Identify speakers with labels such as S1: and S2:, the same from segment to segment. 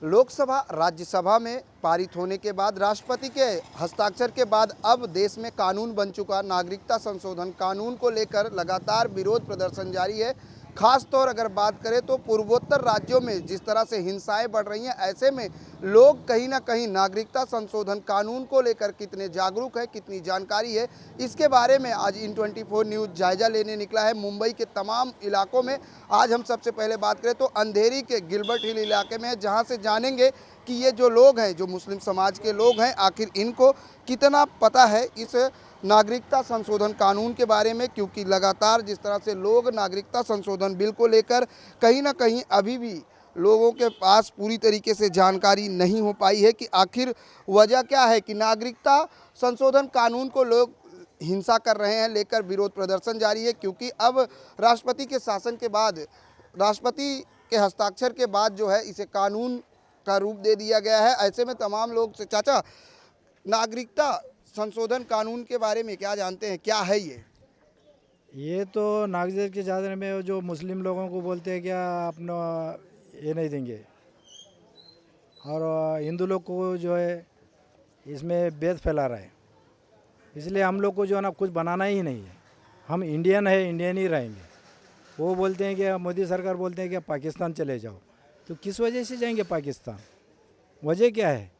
S1: लोकसभा राज्यसभा में पारित होने के बाद राष्ट्रपति के हस्ताक्षर के बाद अब देश में कानून बन चुका नागरिकता संशोधन कानून को लेकर लगातार विरोध प्रदर्शन जारी है। खास तौर अगर बात करें तो पूर्वोत्तर राज्यों में जिस तरह से हिंसाएं बढ़ रही हैं, ऐसे में लोग कहीं ना कहीं नागरिकता संशोधन कानून को लेकर कितने जागरूक है, कितनी जानकारी है, इसके बारे में आज इन 24 न्यूज़ जायजा लेने निकला है मुंबई के तमाम इलाकों में। आज हम सबसे पहले बात करें तो अंधेरी के गिलबर्ट हिल इलाके में है, जहां से जानेंगे कि ये जो लोग हैं, जो मुस्लिम समाज के लोग हैं, आखिर इनको कितना पता है इस नागरिकता संशोधन कानून के बारे में, क्योंकि लगातार जिस तरह से लोग नागरिकता संशोधन बिल को लेकर कहीं ना कहीं अभी भी लोगों के पास पूरी तरीके से जानकारी नहीं हो पाई है कि आखिर वजह क्या है कि नागरिकता संशोधन कानून को लोग हिंसा कर रहे हैं, लेकर विरोध प्रदर्शन जारी है। क्योंकि अब राष्ट्रपति के शासन के बाद, राष्ट्रपति के हस्ताक्षर के बाद जो है इसे कानून का रूप दे दिया गया है। ऐसे में तमाम लोग से, चाचा, नागरिकता संशोधन कानून के बारे में क्या जानते हैं, क्या है ये?
S2: ये तो नागरिक के ज़्यादा में जो मुस्लिम लोगों को बोलते हैं क्या अपना ये नहीं देंगे, और हिंदू लोग को जो है इसमें भेद फैला रहा है। इसलिए हम लोग को जो है ना कुछ बनाना ही नहीं है। हम इंडियन है, इंडियन ही रहेंगे। वो बोलते हैं कि मोदी सरकार बोलते हैं कि पाकिस्तान चले जाओ, तो किस वजह से जाएंगे पाकिस्तान? वजह क्या है?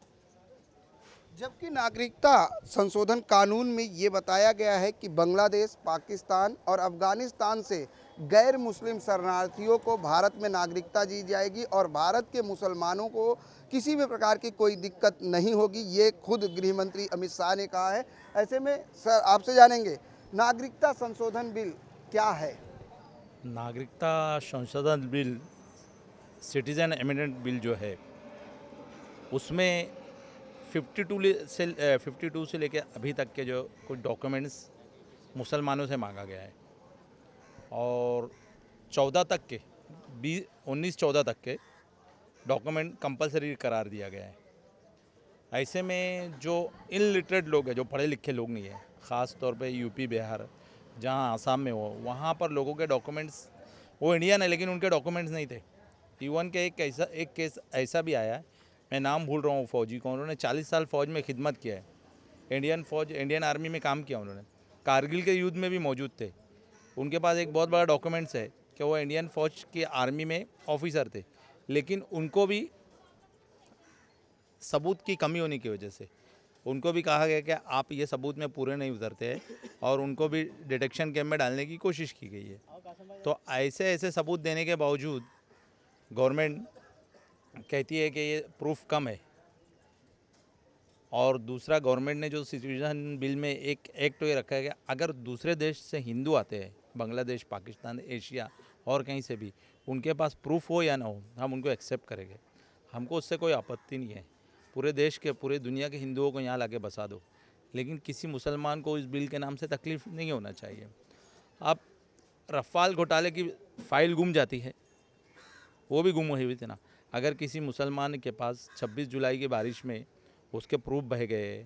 S1: जबकि नागरिकता संशोधन कानून में ये बताया गया है कि बांग्लादेश, पाकिस्तान और अफगानिस्तान से गैर मुस्लिम शरणार्थियों को भारत में नागरिकता दी जाएगी और भारत के मुसलमानों को किसी भी प्रकार की कोई दिक्कत नहीं होगी। ये खुद गृह मंत्री अमित शाह ने कहा है। ऐसे में सर, आपसे जानेंगे नागरिकता संशोधन बिल क्या है?
S3: नागरिकता संशोधन बिल, सिटीजन अमेंडमेंट बिल जो है, उसमें 52 से लेकर अभी तक के जो कुछ डॉक्यूमेंट्स मुसलमानों से मांगा गया है और 14 तक के 19-14 तक के डॉक्यूमेंट कंपलसरी करार दिया गया है। ऐसे में जो इनलिटरेट लोग हैं, जो पढ़े लिखे लोग नहीं हैं, ख़ास तौर पे यूपी, बिहार, जहाँ आसाम में हो, वहाँ पर लोगों के डॉक्यूमेंट्स, वो इंडियन है लेकिन उनके डॉक्यूमेंट्स नहीं थे। इवन के एक केस ऐसा भी आया है, मैं नाम भूल रहा हूँ फ़ौजी को, उन्होंने 40 साल फ़ौज में खिदमत किया है, इंडियन आर्मी में काम किया उन्होंने, कारगिल के युद्ध में भी मौजूद थे। उनके पास एक बहुत बड़ा डॉक्यूमेंट्स है कि वो इंडियन फ़ौज की आर्मी में ऑफिसर थे, लेकिन उनको भी सबूत की कमी होने की वजह से उनको भी कहा गया कि आप ये सबूत में पूरे नहीं उतरते हैं, और उनको भी डिटेक्शन कैंप में डालने की कोशिश की गई है। तो ऐसे सबूत देने के बावजूद गवर्नमेंट कहती है कि ये प्रूफ कम है। और दूसरा, गवर्नमेंट ने जो सिटीजन बिल में एक एक्ट ये रखा है कि अगर दूसरे देश से हिंदू आते हैं, बांग्लादेश, पाकिस्तान, एशिया और कहीं से भी, उनके पास प्रूफ हो या ना हो, हम उनको एक्सेप्ट करेंगे। हमको उससे कोई आपत्ति नहीं है। पूरे देश के, पूरे दुनिया के हिंदुओं को यहाँ लाके बसा दो, लेकिन किसी मुसलमान को इस बिल के नाम से तकलीफ़ नहीं होना चाहिए। अब रफ़ाल घोटाले की फ़ाइल गुम जाती है, वो भी गुम हुई थी ना। अगर किसी मुसलमान के पास 26 जुलाई की बारिश में उसके प्रूफ बह गए,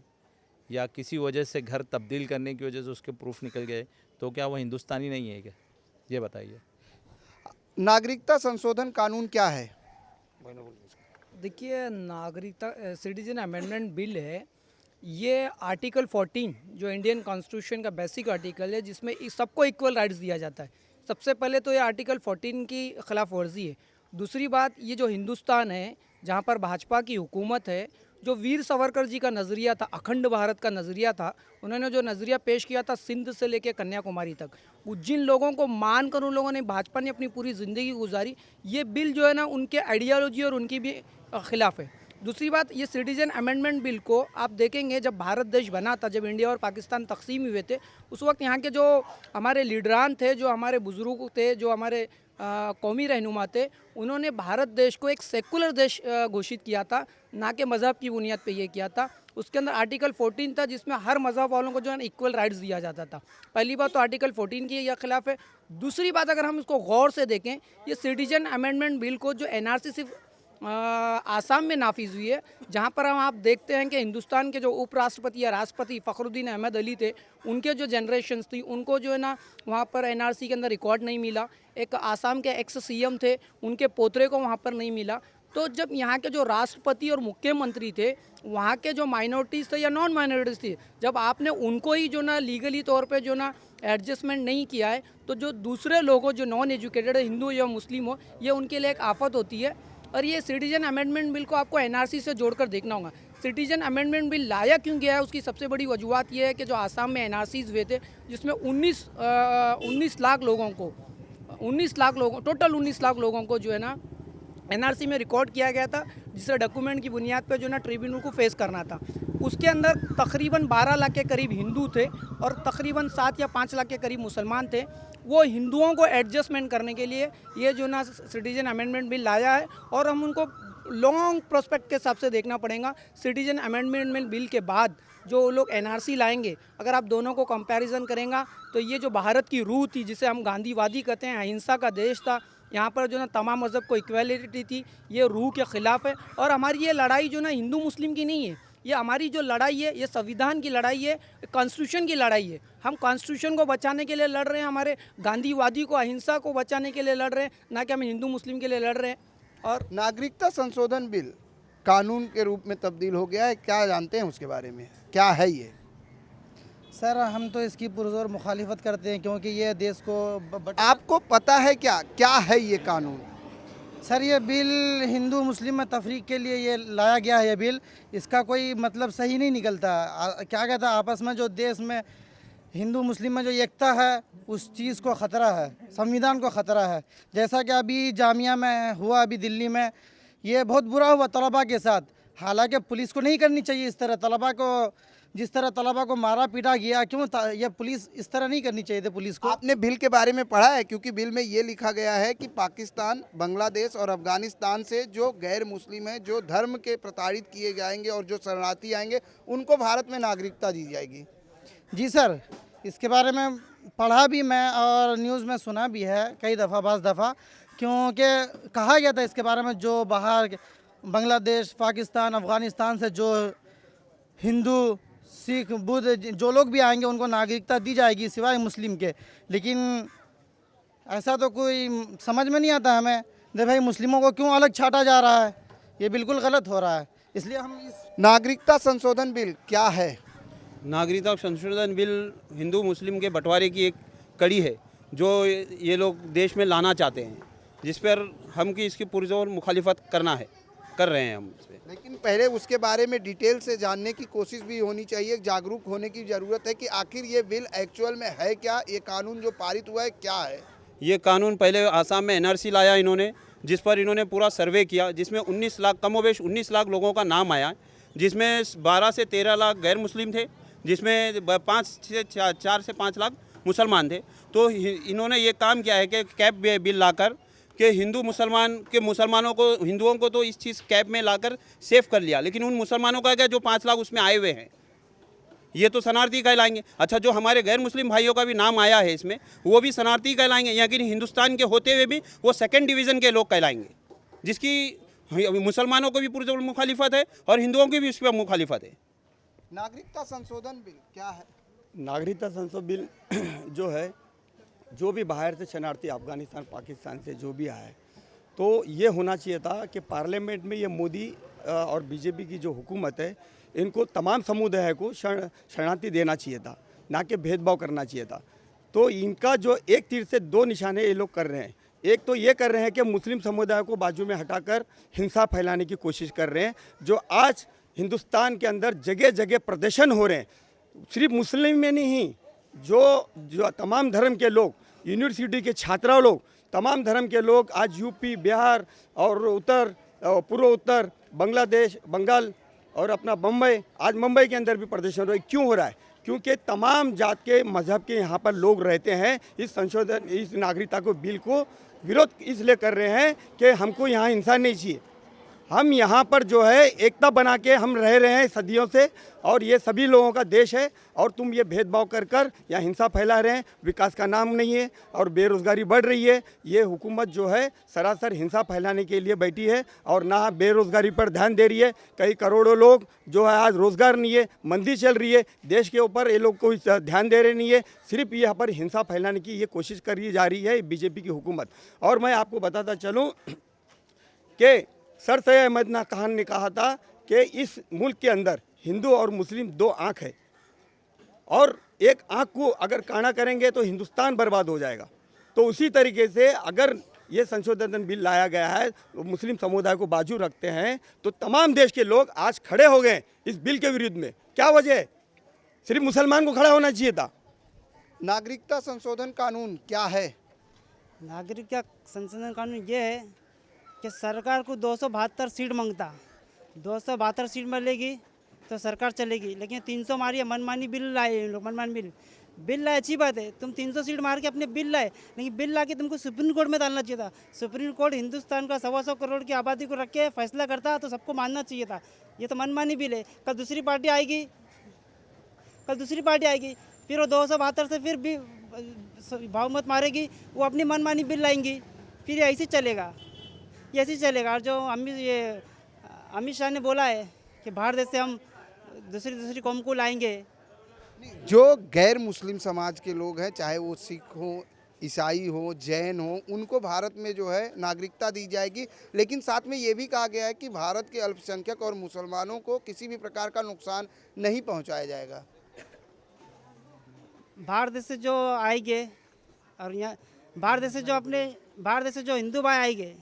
S3: या किसी वजह से घर तब्दील करने की वजह से उसके प्रूफ निकल गए, तो क्या वो हिंदुस्तानी नहीं है क्या? ये बताइए।
S1: नागरिकता संशोधन कानून क्या है?
S4: देखिए, नागरिकता सिटीजन अमेंडमेंट बिल है। ये आर्टिकल 14 जो इंडियन कॉन्स्टिट्यूशन का बेसिक आर्टिकल है, जिसमें सबको इक्वल राइट्स दिया जाता है। सबसे पहले तो ये आर्टिकल 14 की खिलाफ वर्जी है। दूसरी बात, ये जो हिंदुस्तान है, जहाँ पर भाजपा की हुकूमत है, जो वीर सावरकर जी का नज़रिया था, अखंड भारत का नज़रिया था, उन्होंने जो नज़रिया पेश किया था सिंध से लेकर कन्याकुमारी तक, वो जिन लोगों को मानकर उन लोगों ने, भाजपा ने अपनी पूरी ज़िंदगी गुजारी, ये बिल जो है ना उनके आइडियोलॉजी और उनकी भी खिलाफ है। दूसरी बात, ये सिटीजन अमेंडमेंट बिल को आप देखेंगे, जब भारत देश बना था, जब इंडिया और पाकिस्तान तकसीम हुए थे, उस वक्त यहाँ के जो हमारे लीडरान थे, जो हमारे बुजुर्ग थे, जो हमारे कौमी रहनुमा थे, उन्होंने भारत देश को एक सेकुलर देश घोषित किया था, ना कि मज़हब की बुनियाद पे ये किया था। उसके अंदर आर्टिकल 14 था, जिसमें हर मज़हब वालों को जो है ना इक्वल राइट्स दिया जाता था। पहली बात तो आर्टिकल 14 की यह खिलाफ है। दूसरी बात, अगर हम इसको गौर से देखें, ये सिटीजन अमेंडमेंट बिल को जो NRC सिर्फ आसाम में नाफिज हुई है, जहाँ पर हम आप देखते हैं कि हिंदुस्तान के जो उपराष्ट्रपति या राष्ट्रपति फ़खरुद्दीन अहमद अली थे, उनके जो जनरेशन्स थी, उनको जो है ना वहाँ पर NRC के अंदर रिकॉर्ड नहीं मिला। एक आसाम के एक्स CM थे, उनके पोतरे को वहाँ पर नहीं मिला। तो जब यहाँ के जो राष्ट्रपति और मुख्यमंत्री थे, वहाँ के जो माइनॉरिटीज़ थे या नॉन माइनॉरिटीज़ थी, जब आपने उनको ही जो ना लीगली तौर पे जो ना एडजस्टमेंट नहीं किया है, तो जो दूसरे लोग हो जो नॉन एजुकेटेड है, हिंदू या मुस्लिम हो, ये उनके लिए एक आफत होती है। और ये सिटीजन अमेंडमेंट बिल को आपको एनआरसी से जोड़कर देखना होगा। सिटीजन अमेंडमेंट बिल लाया क्यों गया है, उसकी सबसे बड़ी वजूहत ये है कि जो आसाम में एनआरसीज हुए थे, जिसमें 19 लाख लोगों को 19 लाख लोगों टोटल 19 लाख लोगों को जो है ना एनआरसी में रिकॉर्ड किया गया था, जिससे डॉक्यूमेंट की बुनियाद पर जो ना ट्रिब्यूनल को फेस करना था। उसके अंदर तकरीबन 12 लाख के करीब हिंदू थे और तकरीबन 7 या 5 लाख के करीब मुसलमान थे। वो हिंदुओं को एडजस्टमेंट करने के लिए ये जो ना सिटीजन अमेंडमेंट बिल लाया है, और हम उनको लॉन्ग प्रोस्पेक्ट के हिसाब से देखना पड़ेगा। सिटीजन अमेंडमेंट बिल के बाद जो लोग एनआरसी लाएंगे, अगर आप दोनों को कंपैरिजन करेंगे तो ये जो भारत की रूह थी, जिसे हम गांधीवादी कहते हैं, अहिंसा का देश था, यहाँ पर जो ना तमाम मज़हब को इक्वालिटी थी, ये रूह के ख़िलाफ़ है। और हमारी ये लड़ाई जो ना हिंदू मुस्लिम की नहीं है, ये हमारी जो लड़ाई है, ये संविधान की लड़ाई है, कॉन्स्टिट्यूशन की लड़ाई है। हम कॉन्स्टिट्यूशन को बचाने के लिए लड़ रहे हैं, हमारे गांधीवादी को, अहिंसा को बचाने के लिए लड़ रहे हैं, ना कि हम हिंदू मुस्लिम के लिए लड़ रहे हैं। और
S1: नागरिकता संशोधन बिल कानून के रूप में तब्दील हो गया है, क्या जानते हैं उसके बारे में, क्या है ये?
S5: सर हम तो इसकी पुरजोर मुखालिफत करते हैं, क्योंकि ये देश को
S1: आपको पता है क्या है ये कानून?
S5: सर ये बिल हिंदू मुस्लिम में तफरीक के लिए ये लाया गया है। ये बिल, इसका कोई मतलब सही नहीं निकलता। क्या कहता है, आपस में जो देश में हिंदू मुस्लिम में जो एकता है, उस चीज़ को ख़तरा है, संविधान को ख़तरा है। जैसा कि अभी जामिया में हुआ, अभी दिल्ली में, ये बहुत बुरा हुआ तलबा के साथ। हालांकि पुलिस को नहीं करनी चाहिए इस तरह, तलबा को जिस तरह तलबा को मारा पीटा गया, क्यों ये पुलिस इस तरह नहीं करनी चाहिए थी पुलिस को।
S1: आपने बिल के बारे में पढ़ा है? क्योंकि बिल में ये लिखा गया है कि पाकिस्तान, बांग्लादेश और अफगानिस्तान से जो गैर मुस्लिम हैं, जो धर्म के प्रताड़ित किए जाएंगे और जो शरणार्थी आएंगे, उनको भारत में नागरिकता दी जाएगी।
S5: जी सर, इसके बारे में पढ़ा भी मैं और न्यूज़ में सुना भी है कई दफ़ा, 5 दफ़ा, क्योंकि कहा गया था इसके बारे में, जो बाहर बांग्लादेश, पाकिस्तान, अफ़गानिस्तान से जो हिंदू, सिख, बुद्ध जो लोग भी आएंगे, उनको नागरिकता दी जाएगी सिवाय मुस्लिम के। लेकिन ऐसा तो कोई समझ में नहीं आता हमें, दे भाई मुस्लिमों को क्यों अलग छाटा जा रहा है, ये बिल्कुल गलत हो रहा है। इसलिए हम इस
S1: नागरिकता संशोधन बिल क्या है?
S6: नागरिकता संशोधन बिल हिंदू मुस्लिम के बंटवारे की एक कड़ी है, जो ये लोग देश में लाना चाहते हैं, जिस पर हम की इसकी पुरजोर मुखालिफत कर रहे हैं हम इस पर।
S1: लेकिन पहले उसके बारे में डिटेल से जानने की कोशिश भी होनी चाहिए, जागरूक होने की ज़रूरत है कि आखिर ये बिल एक्चुअल में है क्या, ये कानून जो पारित हुआ है क्या है।
S6: ये कानून पहले आसाम में एनआरसी लाया इन्होंने, जिस पर इन्होंने पूरा सर्वे किया, जिसमें 19 लाख कमोबेश 19 लाख लोगों का नाम आया, जिसमें 12 से 13 लाख गैर मुस्लिम थे, जिसमें 4 से 5 लाख मुसलमान थे। तो इन्होंने ये काम किया है कि कैप बिल लाकर कि मुसलमानों को, हिंदुओं को तो इस चीज़ कैप में लाकर सेव कर लिया, लेकिन उन मुसलमानों का क्या जो 5 लाख उसमें आए हुए हैं, ये तो शरणार्थी कहलाएंगे। अच्छा, जो हमारे गैर मुस्लिम भाइयों का भी नाम आया है इसमें, वो भी शरणार्थी कहलाएंगे, या कि हिंदुस्तान के होते हुए भी वो 2nd डिवीज़न के लोग कहलाएंगे, जिसकी मुसलमानों को भी पूरी मुखालिफत है और हिंदुओं की भी उस पर मुखालिफत है।
S1: नागरिकता संशोधन बिल क्या है?
S7: नागरिकता संशोधन बिल जो है, जो भी बाहर से शरणार्थी अफ़गानिस्तान, पाकिस्तान से जो भी आए, तो ये होना चाहिए था कि पार्लियामेंट में ये मोदी और बीजेपी की जो हुकूमत है, इनको तमाम समुदाय को शरणार्थी देना चाहिए था, ना कि भेदभाव करना चाहिए था। तो इनका जो एक तीर से 2 निशाने ये लोग कर रहे हैं। एक तो ये कर रहे हैं कि मुस्लिम समुदाय को बाजू में हटाकर हिंसा फैलाने की कोशिश कर रहे हैं, जो आज हिंदुस्तान के अंदर जगह जगह प्रदर्शन हो रहे हैं। सिर्फ मुस्लिम में नहीं, जो तमाम धर्म के लोग, यूनिवर्सिटी के छात्रा लोग, तमाम धर्म के लोग आज यूपी, बिहार और पूर्व उत्तर, बांग्लादेश, बंगाल और अपना बम्बई, आज मुंबई के अंदर भी प्रदर्शन हो रहा है। क्यों हो रहा है? क्योंकि तमाम जात के मज़हब के यहाँ पर लोग रहते हैं। इस नागरिकता को बिल को विरोध इसलिए कर रहे हैं कि हमको यहाँ हिंसा नहीं चाहिए। हम यहाँ पर जो है एकता बना के हम रह रहे हैं सदियों से, और ये सभी लोगों का देश है, और तुम ये भेदभाव कर यहाँ हिंसा फैला रहे हैं। विकास का नाम नहीं है और बेरोज़गारी बढ़ रही है। ये हुकूमत जो है सरासर हिंसा फैलाने के लिए बैठी है और ना बेरोज़गारी पर ध्यान दे रही है। कई करोड़ों लोग जो है आज रोज़गार नहीं है, मंदी चल रही है, देश के ऊपर ये लोग कोई ध्यान दे रहे नहीं है, सिर्फ यहाँ पर हिंसा फैलाने की ये कोशिश करी जा रही है बीजेपी की हुकूमत। और मैं आपको बताता चलूँ कि सर सैयद अहमद खान ने कहा था कि इस मुल्क के अंदर हिंदू और मुस्लिम दो आँख है और एक आँख को अगर काना करेंगे तो हिंदुस्तान बर्बाद हो जाएगा। तो उसी तरीके से अगर ये संशोधन बिल लाया गया है तो मुस्लिम समुदाय को बाजू रखते हैं तो तमाम देश के लोग आज खड़े हो गए इस बिल के विरुद्ध में। क्या वजह है? सिर्फ मुसलमान को खड़ा होना चाहिए था।
S1: नागरिकता संशोधन कानून क्या है?
S8: नागरिकता संशोधन कानून ये है कि सरकार को 272 सीट मांगता, 272 सीट मिलेगी तो सरकार चलेगी, लेकिन 300 मारिए मनमानी बिल लाए लोग, मनमानी बिल लाए अच्छी बात है, तुम 300 सीट मार के अपने बिल लाए, लेकिन बिल ला के तुमको सुप्रीम कोर्ट में डालना चाहिए था। सुप्रीम कोर्ट हिंदुस्तान का 125 करोड़ की आबादी को रख के फैसला करता तो सबको मानना चाहिए था। ये तो मनमानी बिल है। कल दूसरी पार्टी आएगी, फिर वो 272 से फिर भी बहुमत मारेगी, वो अपनी मनमानी बिल लाएंगी, फिर ये ऐसे चलेगा। और जो अमित शाह ने बोला है कि बाहर देश से हम दूसरी कौम को लाएंगे।
S1: जो गैर मुस्लिम समाज के लोग हैं, चाहे वो सिख हो, ईसाई हो, जैन हो, उनको भारत में जो है नागरिकता दी जाएगी, लेकिन साथ में ये भी कहा गया है कि भारत के अल्पसंख्यक और मुसलमानों को किसी भी प्रकार का नुकसान नहीं पहुंचाया जाएगा।
S8: बाहर देश से जो आएंगे और यहाँ बाहर देश से जो हिंदू भाई आएंगे,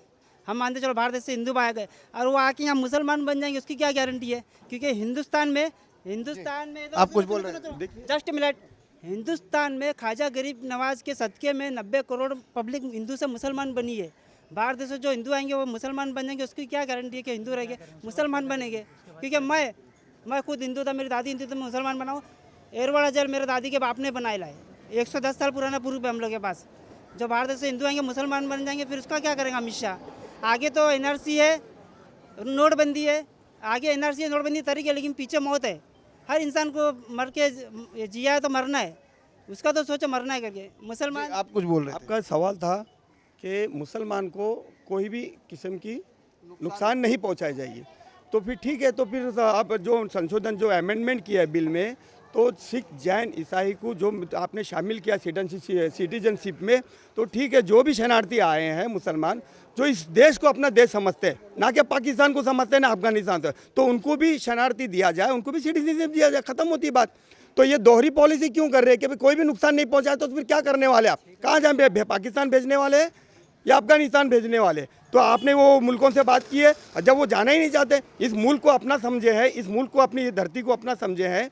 S8: हम मानते चलो बाहर देश से हिंदू भाई आ गए और वो आके यहाँ मुसलमान बन जाएंगे, उसकी क्या गारंटी है? क्योंकि हिंदुस्तान में
S1: आप कुछ बोल रहे हैं?
S8: जस्ट मिनट, हिंदुस्तान में ख्वाजा गरीब नवाज के सदक़े में 90 करोड़ पब्लिक हिंदू से मुसलमान बनी है। बाहर देश से जो हिंदू आएंगे वो मुसलमान बन जाएंगे, उसकी क्या गारंटी है कि हिंदू रहेंगे मुसलमान बनेंगे? क्योंकि मैं खुद हिंदू था, मेरी दादी हिंदू थी, मुसलमान बनाऊँ। एरवाड़ा जेल मेरे दादी के बाप ने बनाए लाए, 110 साल पुराना प्रूफ है हम लोग के पास। जो बाहर देश से हिंदू आएंगे मुसलमान बन जाएंगे, फिर उसका क्या करेंगे अमित शाह? आगे तो एनआरसी है, नोटबंदी है, आगे एनआरसी है, नोटबंदी तरीके, लेकिन पीछे मौत है। हर इंसान को मर के जिया है तो मरना है, उसका तो सोचो मरना है करके। मुसलमान
S1: आप कुछ बोल रहे थे?
S7: आपका सवाल था कि मुसलमान को कोई भी किस्म की नुकसान नहीं पहुंचाई जाएगी, तो फिर ठीक है। तो फिर आप जो संशोधन जो अमेंडमेंट किया है बिल में, तो सिख, जैन, ईसाई को जो आपने शामिल किया सिटीजनशिप में, तो ठीक है। जो भी शरणार्थी आए हैं मुसलमान, जो इस देश को अपना देश समझते हैं, ना कि पाकिस्तान को समझते हैं ना अफगानिस्तान से, तो उनको भी शरणार्थी दिया जाए, उनको भी सिटीजनशिप दिया जाए, ख़त्म होती बात। तो ये दोहरी पॉलिसी क्यों कर रहे हैं कि भाई कोई भी नुकसान नहीं पहुंचाए? तो फिर क्या करने वाले आप? कहाँ जाए? पाकिस्तान भेजने वाले या अफगानिस्तान भेजने वाले? तो आपने वो मुल्कों से बात की है, जब वो जाना ही नहीं चाहते, इस मुल्क को अपना समझे हैं, इस मुल्क को, अपनी धरती को अपना समझे हैं,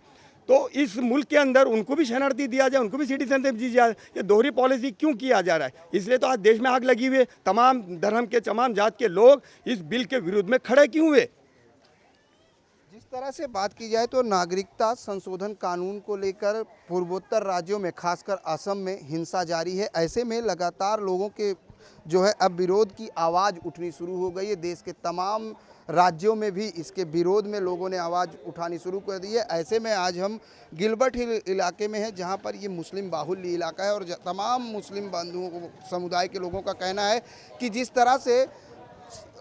S7: तो इस मुल्क के अंदर उनको भी शरणार्थी दिया जाए, उनको भी सिटीजनशिप दी जाए। ये दोहरी पॉलिसी क्यों किया जा रहा है? इसलिए तो आज देश में आग लगी हुई है। तमाम धर्म के, तमाम जात के लोग इस बिल के विरुद्ध में खड़े क्यों हुए?
S1: जिस तरह से बात की जाए तो नागरिकता संशोधन कानून को लेकर पूर्वोत्तर राज्यों में, खासकर असम में हिंसा जारी है। ऐसे में लगातार लोगों के जो है अब विरोध की आवाज़ उठनी शुरू हो गई है। देश के तमाम राज्यों में भी इसके विरोध में लोगों ने आवाज़ उठानी शुरू कर दी है। ऐसे में आज हम गिलबर्ट हिल इलाके में हैं, जहां पर ये मुस्लिम बाहुल्य इलाका है और तमाम मुस्लिम बंधुओं को, समुदाय के लोगों का कहना है कि जिस तरह से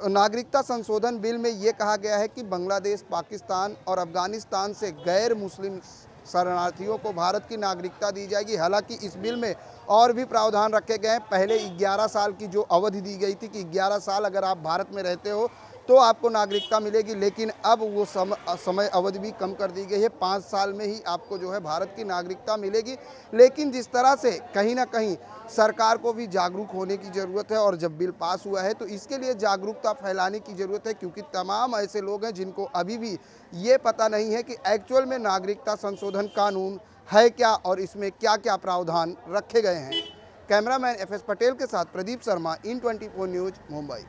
S1: नागरिकता संशोधन बिल में ये कहा गया है कि बांग्लादेश, पाकिस्तान और अफगानिस्तान से गैर मुस्लिम शरणार्थियों को भारत की नागरिकता दी जाएगी। हालांकि इस बिल में और भी प्रावधान रखे गए हैं। पहले 11 साल की जो अवधि दी गई थी कि 11 साल अगर आप भारत में रहते हो तो आपको नागरिकता मिलेगी, लेकिन अब वो समय अवधि भी कम कर दी गई है। 5 साल में ही आपको जो है भारत की नागरिकता मिलेगी। लेकिन जिस तरह से कहीं ना कहीं सरकार को भी जागरूक होने की ज़रूरत है और जब बिल पास हुआ है तो इसके लिए जागरूकता फैलाने की ज़रूरत है, क्योंकि तमाम ऐसे लोग हैं जिनको अभी भी ये पता नहीं है कि एक्चुअल में नागरिकता संशोधन कानून है क्या और इसमें क्या क्या प्रावधान रखे गए हैं। कैमरामैन FS पटेल के साथ प्रदीप शर्मा, IN24 न्यूज़, मुंबई।